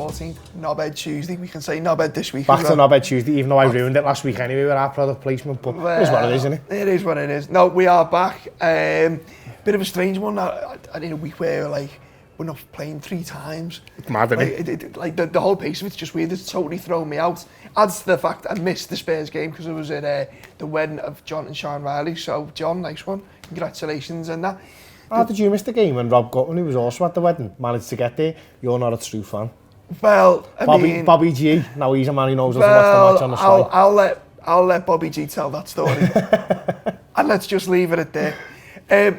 14th, Knobhead Tuesday. We can say Knobhead this week. Back to Knobhead Tuesday, even though I ruined it last week anyway with our product placement, but it is what it is, isn't it? It is what it is. No, we are back. Bit of a strange one. I in a week where we're not playing 3 times. It's mad, isn't it? The whole pace of it's just weird. It's totally thrown me out. Adds to the fact I missed the Spurs game because I was at the wedding of John and Sean Riley. So, John, nice one. Congratulations and that. How did you miss the game when Rob Gutman, who was also at the wedding, managed to get there? You're not a true fan. Well, Bobby G, now he's a man who knows how to watch the match on the side. I'll let Bobby G tell that story. And let's just leave it at there.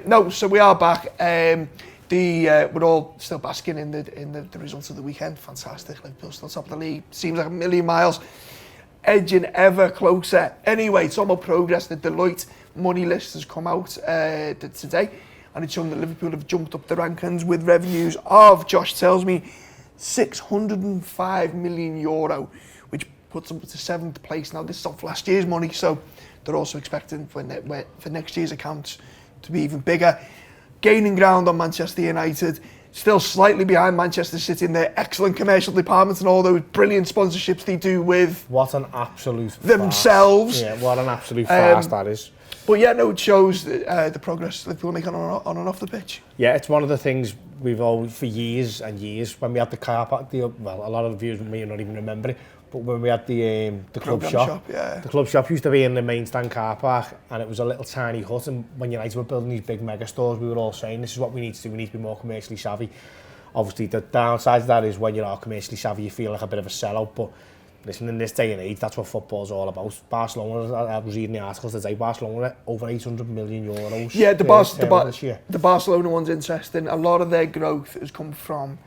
No, so we are back. We're all still basking in the results of the weekend. Fantastic. Liverpool still top of the league. Seems like a million miles. Edging ever closer. Anyway, talking about progress, the Deloitte money list has come out today, and it's shown that Liverpool have jumped up the rankings with revenues of, Josh tells me, €605 million, which puts them to 7th place. Now, this is off last year's money, so they're also expecting for next year's accounts to be even bigger. Gaining ground on Manchester United, still slightly behind Manchester City in their excellent commercial departments and all those brilliant sponsorships they do with what an absolute themselves. Farce. Yeah, what an absolute farce that is. But yeah, no, it shows the progress Liverpool make on and off the pitch. Yeah, it's one of the things we've always, for years and years, when we had the car park, a lot of the viewers may not even remember it, but when we had the club shop, yeah. The club shop used to be in the main stand car park, and it was a little tiny hut, and when United were building these big mega stores, we were all saying, this is what we need to do, we need to be more commercially savvy. Obviously, the downside of that is when you are commercially savvy, you feel like a bit of a sellout, but listen, in this day and age, that's what football's all about. Barcelona, I was reading the articles today, Barcelona over €800 million. Yeah, the Barcelona one's interesting. A lot of their growth has come from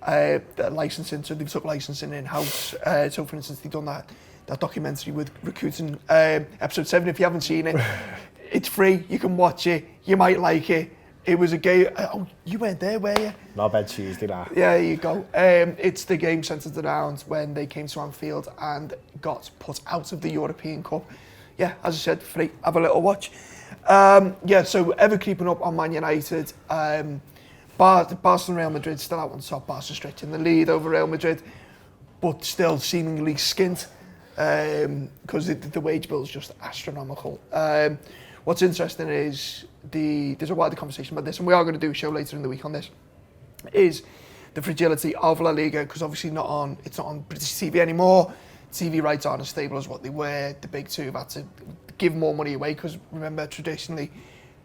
the licensing, so they've took licensing in-house. So, for instance, they've done that documentary with Recruiting, episode 7. If you haven't seen it, it's free. You can watch it. You might like it. It was a game. Oh, you weren't there, were you? Knobhead Tuesday, that. Yeah, there you go. It's the game centred around when they came to Anfield and got put out of the European Cup. Yeah, as I said, free. Have a little watch. So ever keeping up on Man United. Barca and Real Madrid still out on top. Barca stretching the lead over Real Madrid, but still seemingly skint because the wage bill is just astronomical. What's interesting is there's a wider conversation about this, and we are going to do a show later in the week on this, is the fragility of La Liga, because obviously it's not on British TV anymore. TV rights aren't as stable as what they were. The big two have had to give more money away because, remember, traditionally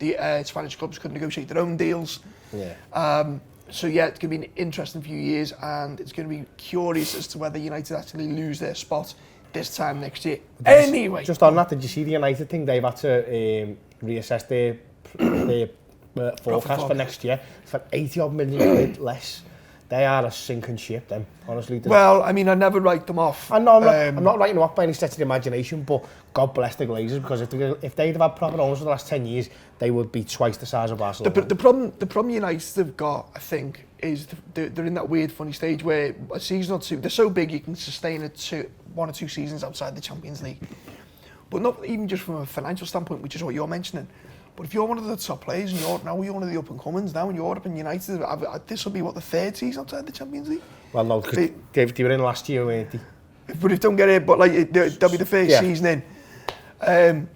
the Spanish clubs could negotiate their own deals. Yeah. So yeah, it's going to be an interesting few years, and it's going to be curious as to whether United actually lose their spot this time next year. Anyway, just on that, did you see the United thing? They've had to reassess their forecast for next year for £80 million less. They are a sinking ship, them, honestly. Well, I mean, I never write them off. I know, I'm not writing them off by any stretch of the imagination, but God bless the Glazers, because if they'd have had proper owners for the last 10 years, they would be twice the size of Barcelona. The problem United have got, I think, is they're in that weird, funny stage where a season or two, they're so big you can sustain it to 1 or 2 seasons outside the Champions League. But not even just from a financial standpoint, which is what you're mentioning. But if you're one of the top players and you're one of the up-and-comings now in Europe, and United, this will be, the 3rd season outside the Champions League? Well, no, because they were in last year, weren't they? But if they don't get it, but they'll be the first season in.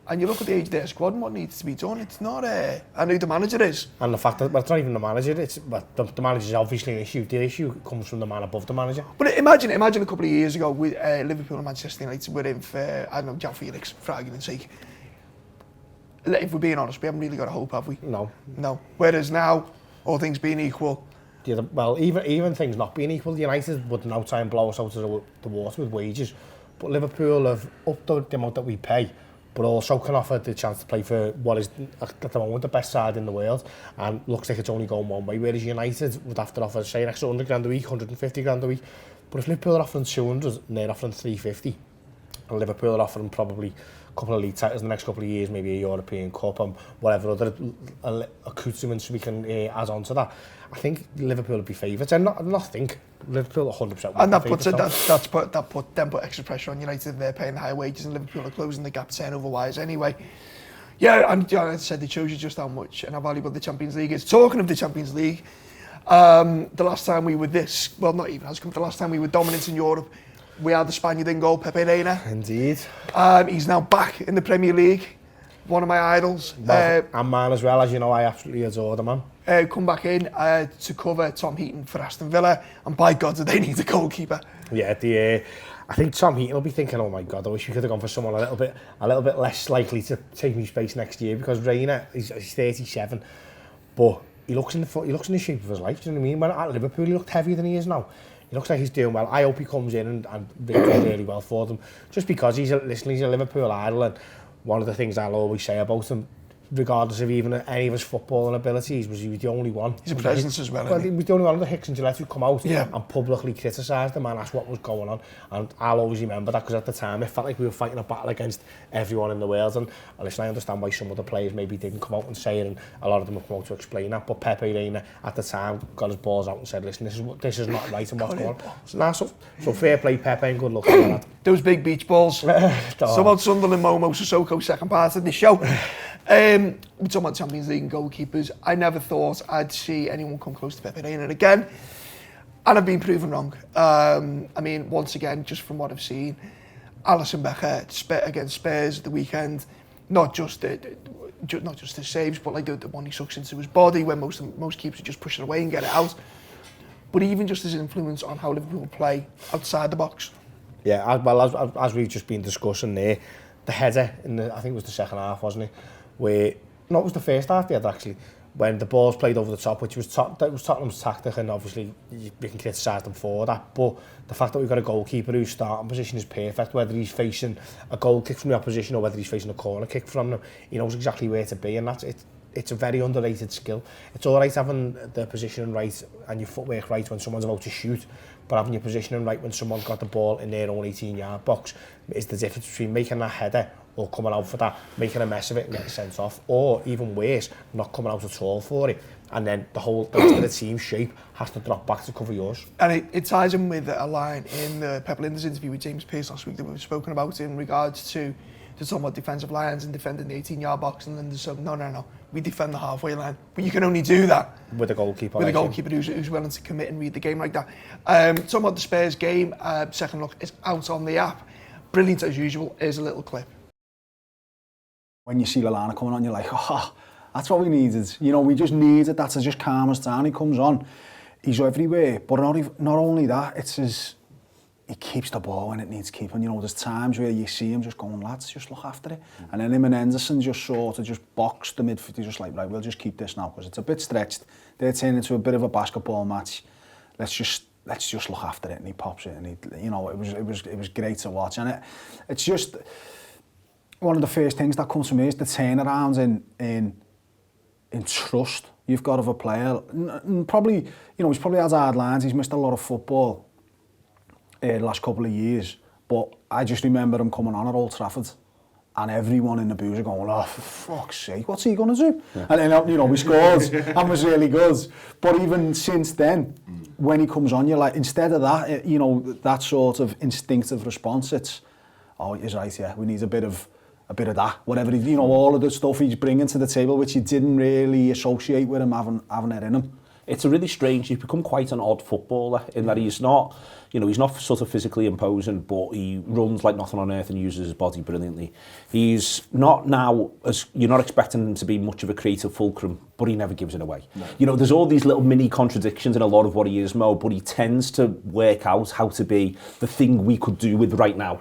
And you look at the age of their squad and what needs to be done, it's not... I know who the manager is. And the fact that, it's not even the manager, the manager is obviously an issue. The issue comes from the man above the manager. But imagine a couple of years ago with Liverpool and Manchester United were in for, I don't know, João Felix, for argument's sake. If we're being honest, we haven't really got a hope, have we? No. Whereas now, all things being equal... Yeah, well, even things not being equal, United would now try and blow us out of the water with wages. But Liverpool have upped the amount that we pay, but also can offer the chance to play for what is, at the moment, the best side in the world. And looks like it's only going one way, whereas United would have to offer, say, an extra £100 a week, £150 a week. But if Liverpool are offering 200 and they're offering 350, and Liverpool are offering probably a couple of league titles in the next couple of years, maybe a European Cup and whatever other accoutrements we can add on to that, I think Liverpool would be favourites. And not think Liverpool 100%. And that put extra pressure on United. They're paying the higher wages, and Liverpool are closing the gap turnover-wise anyway. Yeah, and I said they shows you just how much and how valuable the Champions League is. Talking of the Champions League, The last time we were this, well, not even, the last time we were dominant in Europe, we had the Spaniard in goal, Pepe Reina. Indeed. He's now back in the Premier League, one of my idols. Well, and mine as well, as you know, I absolutely adore the man. Come back in to cover Tom Heaton for Aston Villa, and by God, do they need a goalkeeper? Yeah, I think Tom Heaton will be thinking, oh my God, I wish we could have gone for someone a little bit less likely to take me space next year, because Reina, he's 37, but he looks in the shape of his life. Do you know what I mean? When at Liverpool, he looked heavier than he is now. He looks like he's doing well. I hope he comes in and does really well for them, just because he's a Liverpool idol, and one of the things I'll always say about him, regardless of even any of his footballing abilities, was he was the only one. He's a presence as well. Well, he was the only one of the Hicks and Gillette who come out yeah. and publicly criticised him and asked what was going on. And I'll always remember that, because at the time it felt like we were fighting a battle against everyone in the world. And listen, I understand why some of the players maybe didn't come out and say it, and a lot of them have come out to explain that. But Pepe Reina at the time got his balls out and said, listen, this is not right and what's going on. So fair play, Pepe, and good luck to that. Those big beach balls. So about Sunderland, Momo Sissoko, second part of the show. We're talking about Champions League and goalkeepers. I never thought I'd see anyone come close to Pepe Reina again, and I've been proven wrong. I mean, once again, just from what I've seen, Alisson Becker against Spurs at the weekend, not just his saves, but like the one he sucks into his body when most keepers are just pushing away and get it out. But even just his influence on how Liverpool play outside the box. Yeah, as we've just been discussing there, the header I think it was the second half, wasn't it? It was the first half there actually, when the ball's played over the top, which was Tottenham's tactic, and obviously you can criticise them for that. But the fact that we've got a goalkeeper whose starting position is perfect, whether he's facing a goal kick from the opposition or whether he's facing a corner kick from them, he knows exactly where to be, and it's a very underrated skill. It's all right having the positioning right and your footwork right when someone's about to shoot, but having your positioning right when someone's got the ball in their own 18-yard box is the difference between making that header or coming out for that, making a mess of it and getting sent off, or even worse, not coming out at all for it. And then the rest of the team's shape has to drop back to cover yours. And it ties in with a line in the Pep Lijnders interview with James Pearce last week that we've spoken about in regards to talking about defensive lines and defending the 18-yard box, and then there's no, we defend the halfway line, but you can only do that with a goalkeeper. With a goalkeeper who's willing to commit and read the game like that. Talking about the Spurs game, second look is out on the app. Brilliant as usual. Here's a little clip. When you see Lallana coming on, you're like, oh, that's what we needed. You know, we just needed that to just calm us down. He comes on, he's everywhere, but not only that, he keeps the ball when it needs keeping. You know, there's times where you see him just going, lads, just look after it. And then him and Henderson just sort of just box the midfield. He's just like, right, we'll just keep this now, because it's a bit stretched. They're turning into a bit of a basketball match. Let's just look after it. And he pops it, and it was great to watch. And it's just one of the first things that comes to me is the turnarounds in trust you've got of a player. And probably, he's probably had hard lines. He's missed a lot of football the last couple of years, but I just remember him coming on at Old Trafford, and everyone in the booze are going, oh, for fuck's sake, what's he going to do? Yeah. And then, we scored and was really good. But even since then, when he comes on, you're like, instead of that, that sort of instinctive response, it's, oh, he's right, yeah, we need a bit of that, whatever, all of the stuff he's bringing to the table, which you didn't really associate with him having it in him. It's a really strange, he's become quite an odd footballer in that he's not sort of physically imposing, but he runs like nothing on earth and uses his body brilliantly. He's not now, you're not expecting him to be much of a creative fulcrum, but he never gives it away. No. There's all these little mini contradictions in a lot of what he is, Mo, but he tends to work out how to be the thing we could do with right now.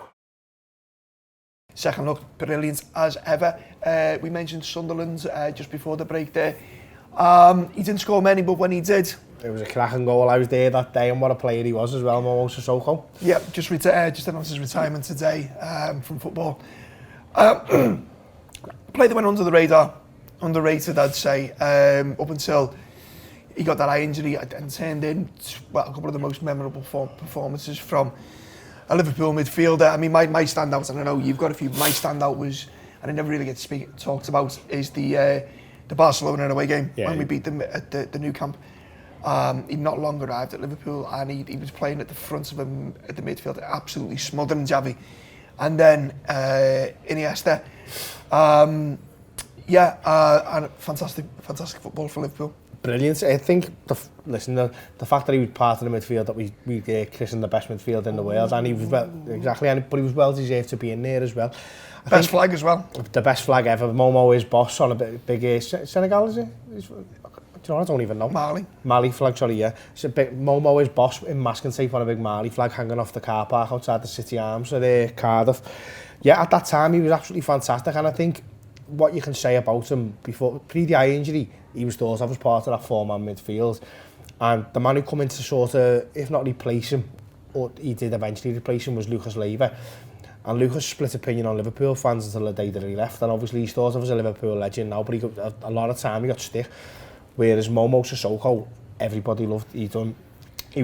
Second look, brilliant as ever. We mentioned Sunderland just before the break there. He didn't score many, but when he did, it was a cracking goal. I was there that day, and what a player he was as well, Momo Sissoko. Yeah, just announced his retirement today from football. Player that went under the radar, underrated, I'd say, up until he got that eye injury and turned in a couple of the most memorable performances from a Liverpool midfielder. I mean, my standout, and I know you've got a few. My standout was, and I never really get talked about, is the Barcelona away game when we beat them at the Nou Camp. He'd not long arrived at Liverpool, and he was playing at the front of him at the midfield, absolutely smothering Xavi. And then Iniesta. And fantastic football for Liverpool. brilliant. I think, the fact that he was part of the midfield that we christened the best midfield in the world, and he was but he was well deserved to be in there as well. Best flag as well. The best flag ever. Momo is boss on a big Senegal, is it? Do you know, I don't even know. Mali flag, sorry, yeah. So Momo is boss in masking tape on a big Mali flag hanging off the car park outside the City Arms at Cardiff. Yeah, at that time he was absolutely fantastic, and I think what you can say about him pre the eye injury, he was thought of as part of that four-man midfield, and the man who come in to sort of, if not replace him, or he did eventually replace him, was Lucas Leiva. And Lucas split opinion on Liverpool fans until the day that he left, and obviously he's thought of as a Liverpool legend now, but he got a lot of time, he got stick. Whereas Momo Sissoko, everybody loved. He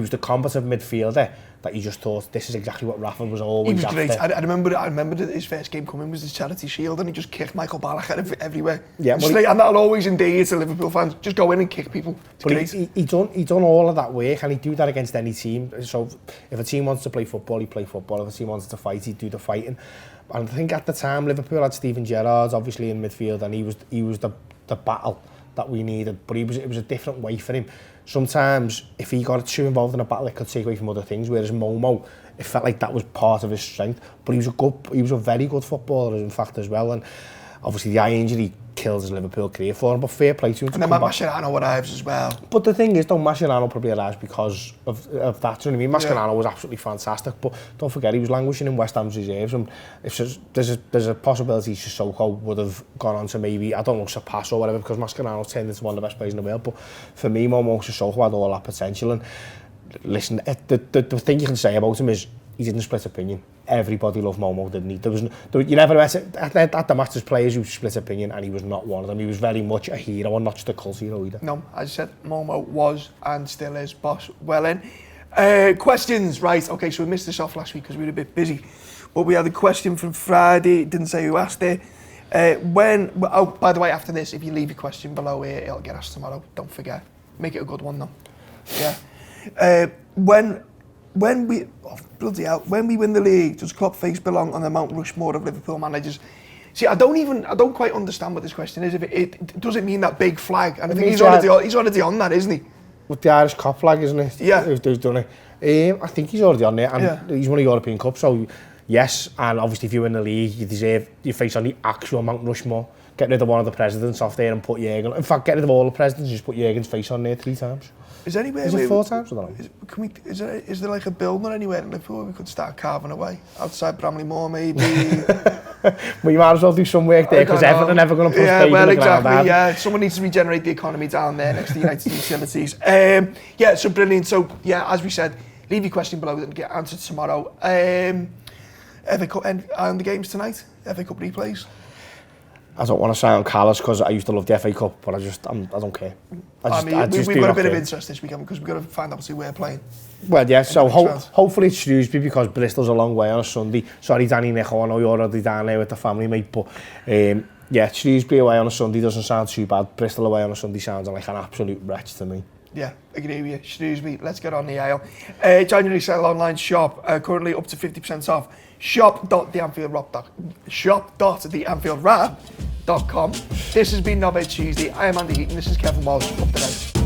was the combative midfielder that you just thought, this is exactly what Rafa was always after. He was great. I remember that his first game coming was his Charity Shield, and he just kicked Michael Ballack everywhere. Yeah, and that'll always endear to Liverpool fans. Just go in and kick people. It's great. He done all of that work, and he'd do that against any team. So if a team wants to play football, he'd play football. If a team wants to fight, he'd do the fighting. And I think at the time, Liverpool had Steven Gerrard, obviously, in midfield, and he was the battle that we needed, but it was a different way for him. Sometimes, if he got too involved in a battle, it could take away from other things, whereas Momo, it felt like that was part of his strength, but he was a very good footballer, in fact, as well, and obviously the eye injury killed his Liverpool career for him, but fair play to him. And then Mascherano arrives as well. But the thing is, though, Mascherano probably arrives because of that, do you know what I mean? Mascherano was absolutely fantastic, but don't forget, he was languishing in West Ham's reserves, and there's a possibility Sissoko would have gone on to maybe, I don't know, surpass or whatever, because Mascherano turned into one of the best players in the world, but for me, Momo Sissoko had all that potential, and listen, the thing you can say about him is, he didn't split opinion. Everybody loved Momo, didn't he? You never met at the Masters players who split opinion, and he was not one of them. He was very much a hero, and not just a cult hero either. No, as I said, Momo was and still is boss well in. Questions, right? Okay, so we missed this off last week because we were a bit busy. But we had a question from Friday, didn't say who asked it. By the way, after this, if you leave your question below here, it'll get asked tomorrow. Don't forget. Make it a good one, though. Yeah. When we win the league, does Klopp face belong on the Mount Rushmore of Liverpool managers? See, I don't quite understand what this question is. If it does it mean that big flag? And I think he's already on that, isn't he? With the Irish Cup flag, isn't it? Yeah. Who's done it? I think he's already on there, and he's won a European Cup, so yes. And obviously, if you win the league, you deserve your face on the actual Mount Rushmore. Get rid of one of the presidents off there and put Jurgen. In fact, get rid of all the presidents and just put Jurgen's face on there 3 times. Is there anywhere? Is it 4 times? Or is there like a building anywhere in Liverpool where we could start carving away? Outside Bramley Moor, maybe? Well, you might as well do some work there, because Everton are never going to put space in the ground. Yeah, someone needs to regenerate the economy down there next to United Utilities. Yeah, so brilliant. So, yeah, as we said, leave your question below and get answered tomorrow. FA Cup and the games tonight? FA Cup replays? I don't want to sound callous because I used to love the FA Cup, but I don't care. We've got a bit of interest this weekend because we've got to find out who we're playing. Well, yeah, so hopefully it's Shrewsbury, because Bristol's a long way on a Sunday. Sorry, Danny Nicho, I know you're already down there with the family, mate, but yeah, Shrewsbury away on a Sunday doesn't sound too bad. Bristol away on a Sunday sounds like an absolute wretch to me. Yeah, agree with you. Shrewsbury, let's get on the aisle. January sale online shop, currently up to 50% off. Shop.theanfieldwrap.com. This has been Knobhead Tuesday. I am Andy Heaton. This is Kev Walsh. Up to date.